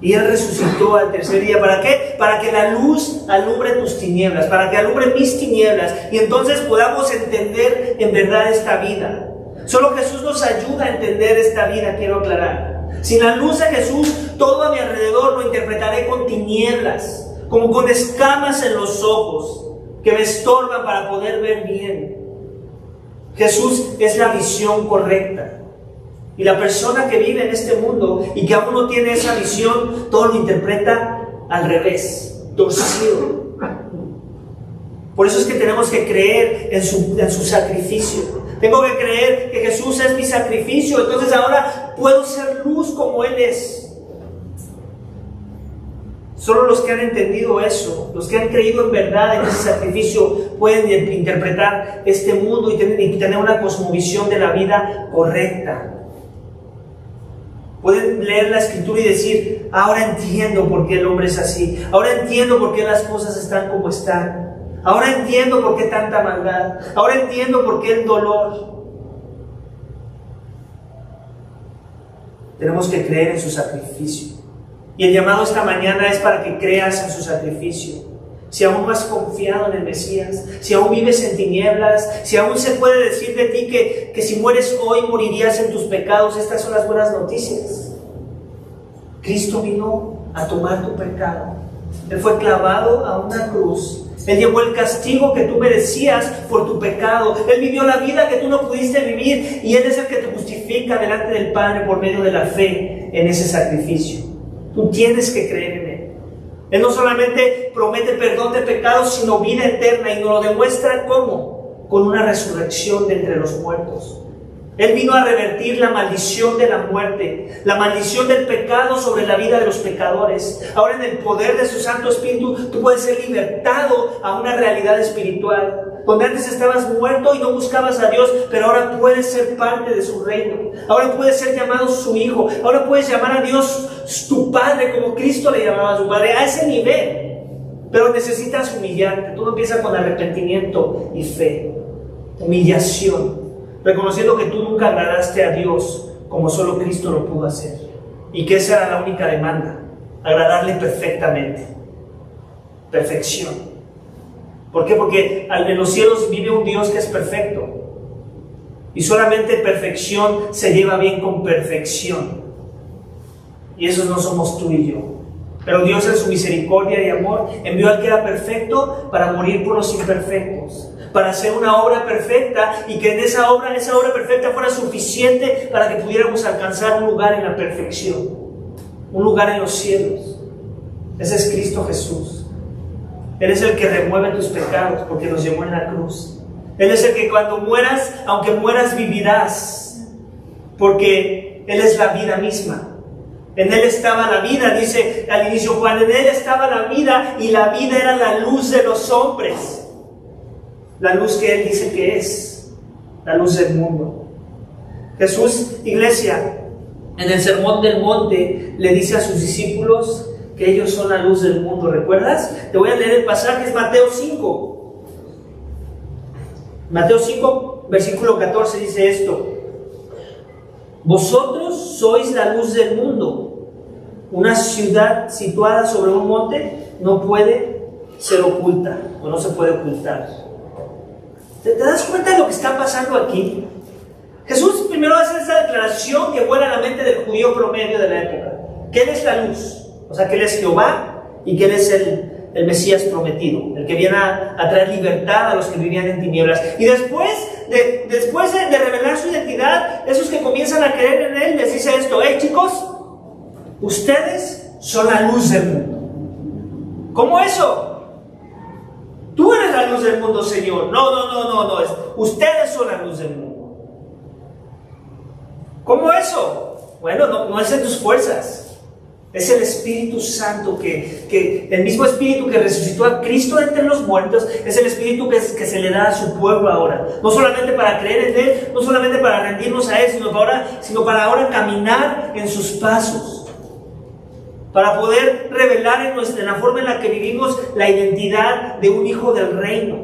Y Él resucitó al tercer día. ¿Para qué? Para que la luz alumbre tus tinieblas, para que alumbre mis tinieblas, y entonces podamos entender en verdad esta vida. Solo Jesús nos ayuda a entender esta vida, quiero aclarar. Sin la luz de Jesús, todo a mi alrededor lo interpretaré con tinieblas, como con escamas en los ojos que me estorban para poder ver bien. Jesús es la visión correcta. Y la persona que vive en este mundo y que aún no tiene esa visión, todo lo interpreta al revés, torcido. Por eso es que tenemos que creer en su sacrificio. Tengo que creer que Jesús es mi sacrificio. Entonces ahora puedo ser luz como Él es. Solo los que han entendido eso, los que han creído en verdad en ese sacrificio, pueden interpretar este mundo y tener una cosmovisión de la vida correcta. Pueden leer la Escritura y decir: ahora entiendo por qué el hombre es así. Ahora entiendo por qué las cosas están como están. Ahora entiendo por qué tanta maldad. Ahora entiendo por qué el dolor. tenemos que creer en su sacrificio. Y el llamado esta mañana es para que creas en su sacrificio. Si aún no has confiado en el Mesías, si aún vives en tinieblas, si aún se puede decir de ti que si mueres hoy morirías en tus pecados, estas son las buenas noticias. Cristo vino a tomar tu pecado. Él fue clavado a una cruz. Él llevó el castigo que tú merecías por tu pecado. Él vivió la vida que tú no pudiste vivir, y Él es el que te justifica delante del Padre por medio de la fe en ese sacrificio. Tú tienes que creer en Él. Él no solamente promete perdón de pecados, sino vida eterna, y nos lo demuestra ¿cómo? Con una resurrección de entre los muertos. Él vino a revertir la maldición de la muerte, la maldición del pecado sobre la vida de los pecadores. Ahora, en el poder de su Santo Espíritu, tú puedes ser libertado a una realidad espiritual. Donde antes estabas muerto y no buscabas a Dios, pero ahora puedes ser parte de su reino. Ahora puedes ser llamado su hijo. Ahora puedes llamar a Dios tu Padre, como Cristo le llamaba a su Padre, a ese nivel. Pero necesitas humillarte. Todo empieza con arrepentimiento y fe. Humillación. Reconociendo que tú nunca agradaste a Dios como solo Cristo lo pudo hacer, y que esa era la única demanda: agradarle perfectamente. Perfección. ¿Por qué? Porque en los cielos vive un Dios que es perfecto, y solamente perfección se lleva bien con perfección, y esos no somos tú y yo. Pero Dios, en su misericordia y amor, envió al que era perfecto para morir por los imperfectos, para hacer una obra perfecta, y que en esa obra perfecta fuera suficiente para que pudiéramos alcanzar un lugar en la perfección, un lugar en los cielos. Ese es Cristo Jesús. Él es el que remueve tus pecados porque los llevó en la cruz. Él es el que cuando mueras, aunque mueras, vivirás, porque Él es la vida misma. En Él estaba la vida, dice al inicio Juan, en Él estaba la vida, y la vida era la luz de los hombres. La luz que Él dice que es, la luz del mundo. Jesús, iglesia, en el Sermón del Monte, le dice a sus discípulos que ellos son la luz del mundo. ¿Recuerdas? Te voy a leer el pasaje, es Mateo 5. Mateo 5, versículo 14 dice esto: vosotros sois la luz del mundo. Una ciudad situada sobre un monte no puede ser oculta, o no se puede ocultar. ¿Te das cuenta de lo que está pasando aquí? Jesús primero hace esa declaración que vuela a la mente del judío promedio de la época, que Él es la luz, o sea, que Él es Jehová, y que Él es el Mesías prometido, el que viene a traer libertad a los que vivían en tinieblas. Y después de revelar su identidad, esos que comienzan a creer en Él, les dice esto: hey chicos, ustedes son la luz del mundo. ¿Cómo eso? Tú eres la luz del mundo, Señor. No. Ustedes son la luz del mundo. ¿Cómo eso? Bueno, no es en tus fuerzas. Es el Espíritu Santo, que el mismo Espíritu que resucitó a Cristo de entre los muertos, es el Espíritu que se le da a su pueblo ahora. No solamente para creer en Él, no solamente para rendirnos a Él, sino para ahora caminar en sus pasos. Para poder revelar en la forma en la que vivimos la identidad de un hijo del reino.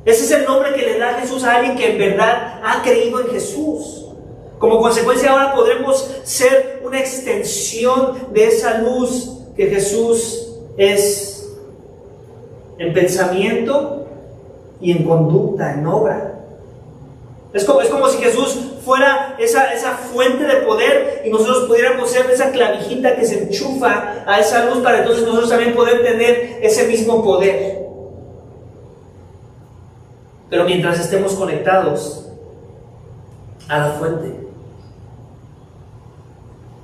Ese es el nombre que le da Jesús a alguien que en verdad ha creído en Jesús. Como consecuencia, ahora podremos ser una extensión de esa luz que Jesús es en pensamiento y en conducta, en obra. Es como si Jesús fuera esa fuente de poder, y nosotros pudiéramos ser esa clavijita que se enchufa a esa luz, para entonces nosotros también poder tener ese mismo poder. Pero mientras estemos conectados a la fuente.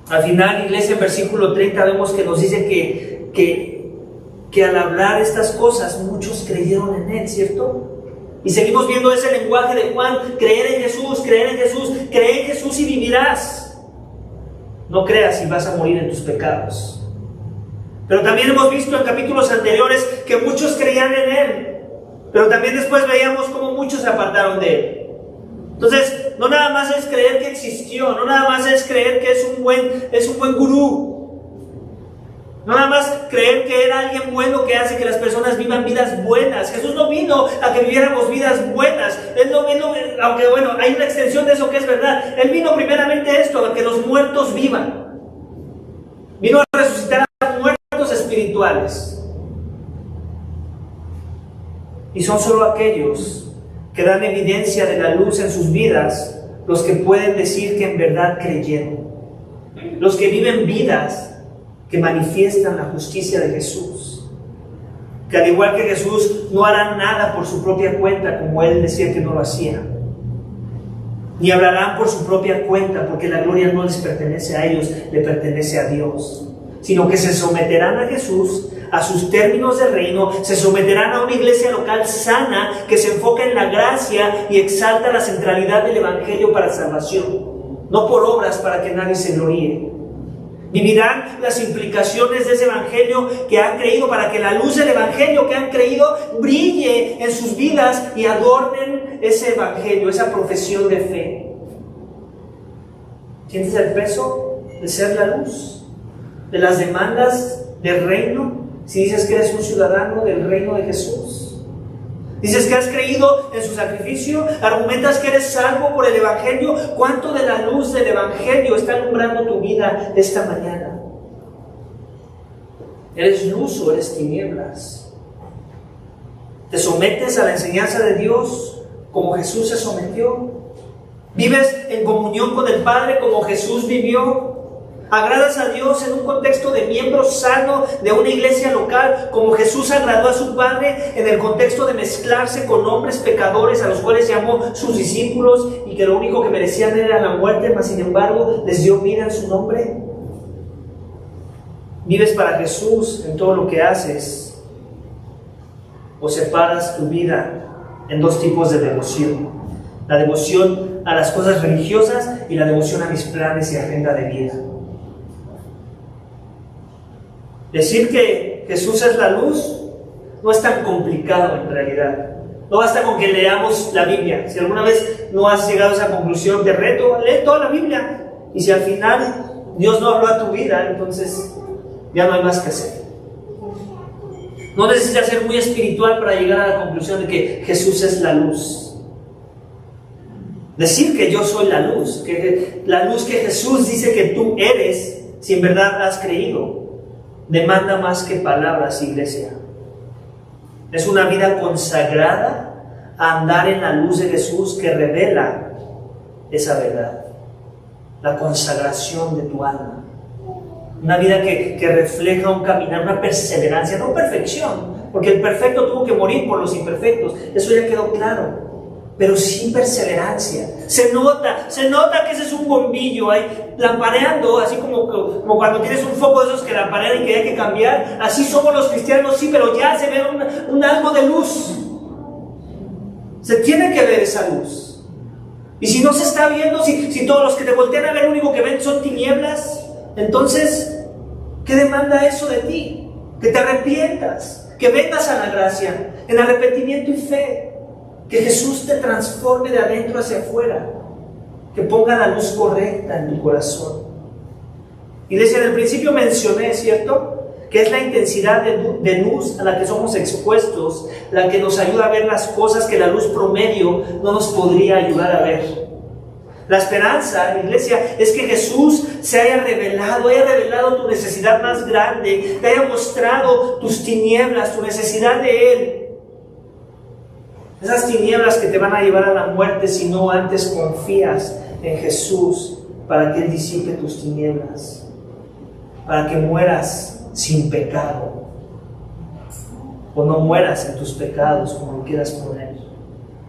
Al final, iglesia, en versículo 30 vemos que nos dice que al hablar estas cosas muchos creyeron en Él, ¿cierto? Y seguimos viendo ese lenguaje de Juan: creer en Jesús, cree en Jesús y vivirás. No creas y vas a morir en tus pecados. Pero también hemos visto en capítulos anteriores que muchos creían en Él, pero también después veíamos cómo muchos se apartaron de Él. Entonces, no nada más es creer que existió, no nada más es creer que es un buen gurú. No nada más creer que era alguien bueno que hace que las personas vivan vidas buenas. Jesús no vino a que viviéramos vidas buenas. Él no vino, aunque bueno, hay una extensión de eso que es verdad. Él vino primeramente a esto, a que los muertos vivan. Vino a resucitar a muertos espirituales. Y son solo aquellos que dan evidencia de la luz en sus vidas los que pueden decir que en verdad creyeron. Los que viven vidas que manifiestan la justicia de Jesús. Que al igual que Jesús no harán nada por su propia cuenta, como Él decía que no lo hacía. Ni hablarán por su propia cuenta, porque la gloria no les pertenece a ellos, le pertenece a Dios. Sino que se someterán a Jesús, a sus términos de reino, se someterán a una iglesia local sana que se enfoca en la gracia y exalta la centralidad del Evangelio para salvación, no por obras para que nadie se gloríe. Vivirán las implicaciones de ese Evangelio que han creído, para que la luz del Evangelio que han creído brille en sus vidas y adornen ese Evangelio, esa profesión de fe. ¿Sientes el peso de ser la luz? ¿De las demandas del reino? Si dices que eres un ciudadano del reino de Jesús. Dices que has creído en su sacrificio, argumentas que eres salvo por el Evangelio. ¿Cuánto de la luz del Evangelio está alumbrando tu vida esta mañana? ¿Eres luz o eres tinieblas? ¿Te sometes a la enseñanza de Dios como Jesús se sometió? ¿Vives en comunión con el Padre como Jesús vivió? ¿Agradas a Dios en un contexto de miembro sano de una iglesia local, como Jesús agradó a su Padre en el contexto de mezclarse con hombres pecadores a los cuales llamó sus discípulos y que lo único que merecían era la muerte, mas sin embargo les dio vida en su nombre? ¿Vives para Jesús en todo lo que haces? ¿O separas tu vida en dos tipos de devoción? La devoción a las cosas religiosas y la devoción a mis planes y agenda de vida. Decir que Jesús es la luz no es tan complicado en realidad. No basta con que leamos la Biblia. Si alguna vez no has llegado a esa conclusión, te reto, lee toda la Biblia. Y si al final Dios no habló a tu vida, entonces ya no hay más que hacer. No necesitas ser muy espiritual para llegar a la conclusión de que Jesús es la luz. Decir que yo soy la luz que Jesús dice que tú eres, si en verdad has creído, demanda más que palabras, iglesia. Es una vida consagrada a andar en la luz de Jesús que revela esa verdad. La consagración de tu alma. Una vida que refleja un caminar, una perseverancia, no perfección, porque el perfecto tuvo que morir por los imperfectos. Eso ya quedó claro. Pero sin perseverancia. Se nota que ese es un bombillo ahí lampareando, así como cuando tienes un foco de esos que lamparean y que hay que cambiar. Así somos los cristianos, sí, pero ya se ve un algo de luz. Se tiene que ver esa luz. Y si no se está viendo, si todos los que te voltean a ver lo único que ven son tinieblas, entonces, ¿qué demanda eso de ti? Que te arrepientas, que vengas a la gracia, en arrepentimiento y fe. Que Jesús te transforme de adentro hacia afuera. Que ponga la luz correcta en tu corazón. Iglesia, en el principio mencioné, ¿cierto?, que es la intensidad de luz a la que somos expuestos, la que nos ayuda a ver las cosas que la luz promedio no nos podría ayudar a ver. La esperanza, iglesia, es que Jesús se haya revelado tu necesidad más grande, te haya mostrado tus tinieblas, tu necesidad de Él. Esas tinieblas que te van a llevar a la muerte si no antes confías en Jesús para que Él disipe tus tinieblas, para que mueras sin pecado, o no mueras en tus pecados, como lo quieras poner.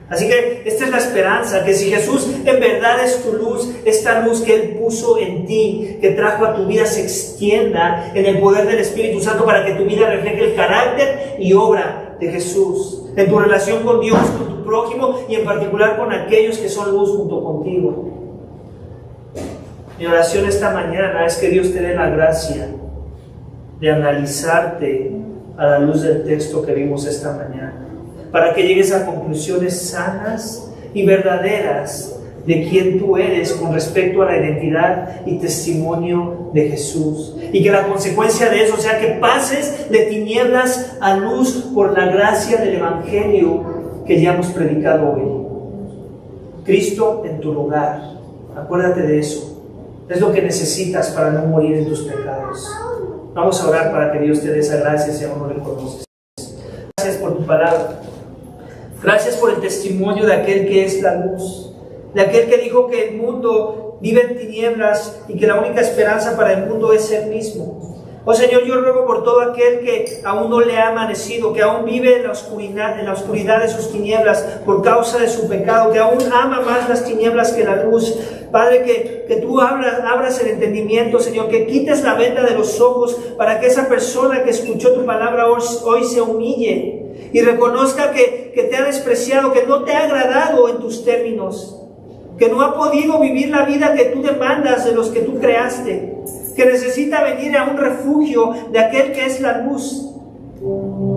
Así que esta es la esperanza, que si Jesús en verdad es tu luz, esta luz que Él puso en ti, que trajo a tu vida, se extienda en el poder del Espíritu Santo para que tu vida refleje el carácter y obra de Jesús, en tu relación con Dios, con tu prójimo y en particular con aquellos que son luz junto contigo. Mi oración esta mañana es que Dios te dé la gracia de analizarte a la luz del texto que vimos esta mañana, para que llegues a conclusiones sanas y verdaderas de quién tú eres con respecto a la identidad y testimonio de Jesús. Y que la consecuencia de eso sea que pases de tinieblas a luz por la gracia del Evangelio que ya hemos predicado hoy. Cristo en tu lugar. Acuérdate de eso. Es lo que necesitas para no morir en tus pecados. Vamos a orar para que Dios te dé esa gracia si aún no le conoces. Gracias por tu palabra. Gracias por el testimonio de aquel que es la luz. De aquel que dijo que el mundo vive en tinieblas y que la única esperanza para el mundo es Él mismo. Oh Señor, yo ruego por todo aquel que aún no le ha amanecido, que aún vive en la oscuridad de sus tinieblas por causa de su pecado, que aún ama más las tinieblas que la luz. Padre, que tú abras el entendimiento, Señor, que quites la venda de los ojos para que esa persona que escuchó tu palabra hoy se humille y reconozca que te ha despreciado, que no te ha agradado en tus términos, que no ha podido vivir la vida que tú demandas de los que tú creaste, que necesita venir a un refugio de aquel que es la luz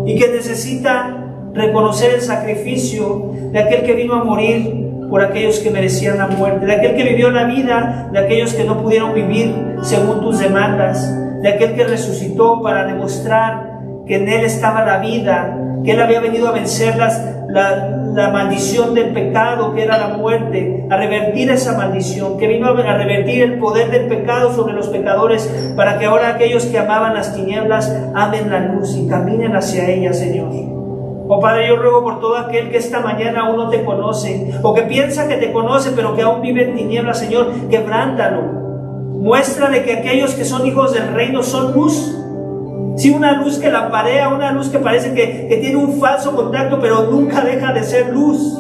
y que necesita reconocer el sacrificio de aquel que vino a morir por aquellos que merecían la muerte, de aquel que vivió la vida de aquellos que no pudieron vivir según tus demandas, de aquel que resucitó para demostrar que en Él estaba la vida, que Él había venido a vencer la maldición del pecado, que era la muerte, a revertir esa maldición, que vino a revertir el poder del pecado sobre los pecadores, para que ahora aquellos que amaban las tinieblas amen la luz y caminen hacia ella, Señor. Oh Padre, yo ruego por todo aquel que esta mañana aún no te conoce, o que piensa que te conoce, pero que aún vive en tinieblas, Señor, quebrántalo. Muéstrale que aquellos que son hijos del reino son luz. Sí, una luz que lamparea, una luz que parece que tiene un falso contacto, pero nunca deja de ser luz.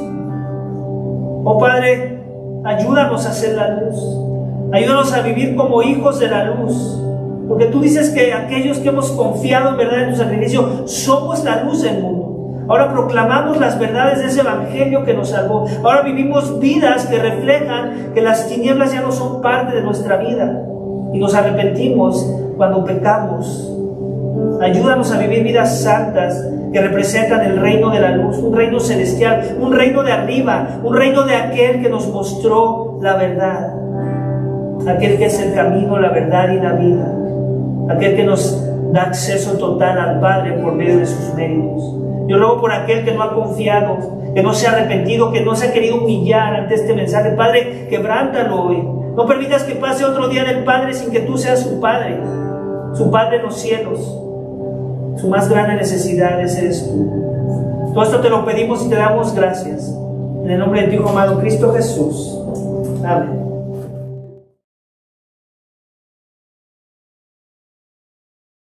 Oh Padre, ayúdanos a ser la luz. Ayúdanos a vivir como hijos de la luz. Porque tú dices que aquellos que hemos confiado en verdad en tu sacrificio, somos la luz del mundo. Ahora proclamamos las verdades de ese evangelio que nos salvó. Ahora vivimos vidas que reflejan que las tinieblas ya no son parte de nuestra vida. Y nos arrepentimos cuando pecamos. Ayúdanos a vivir vidas santas que representan el reino de la luz, un reino celestial, un reino de arriba, un reino de aquel que nos mostró la verdad, aquel que es el camino, la verdad y la vida, aquel que nos da acceso total al Padre por medio de sus méritos. Yo ruego por aquel que no ha confiado, que no se ha arrepentido, que no se ha querido humillar ante este mensaje. Padre, quebrántalo hoy. No permitas que pase otro día del Padre sin que tú seas su Padre en los cielos. Su más grande necesidad eres tú. Todo esto te lo pedimos y te damos gracias. En el nombre de tu Hijo amado Cristo Jesús. Amén.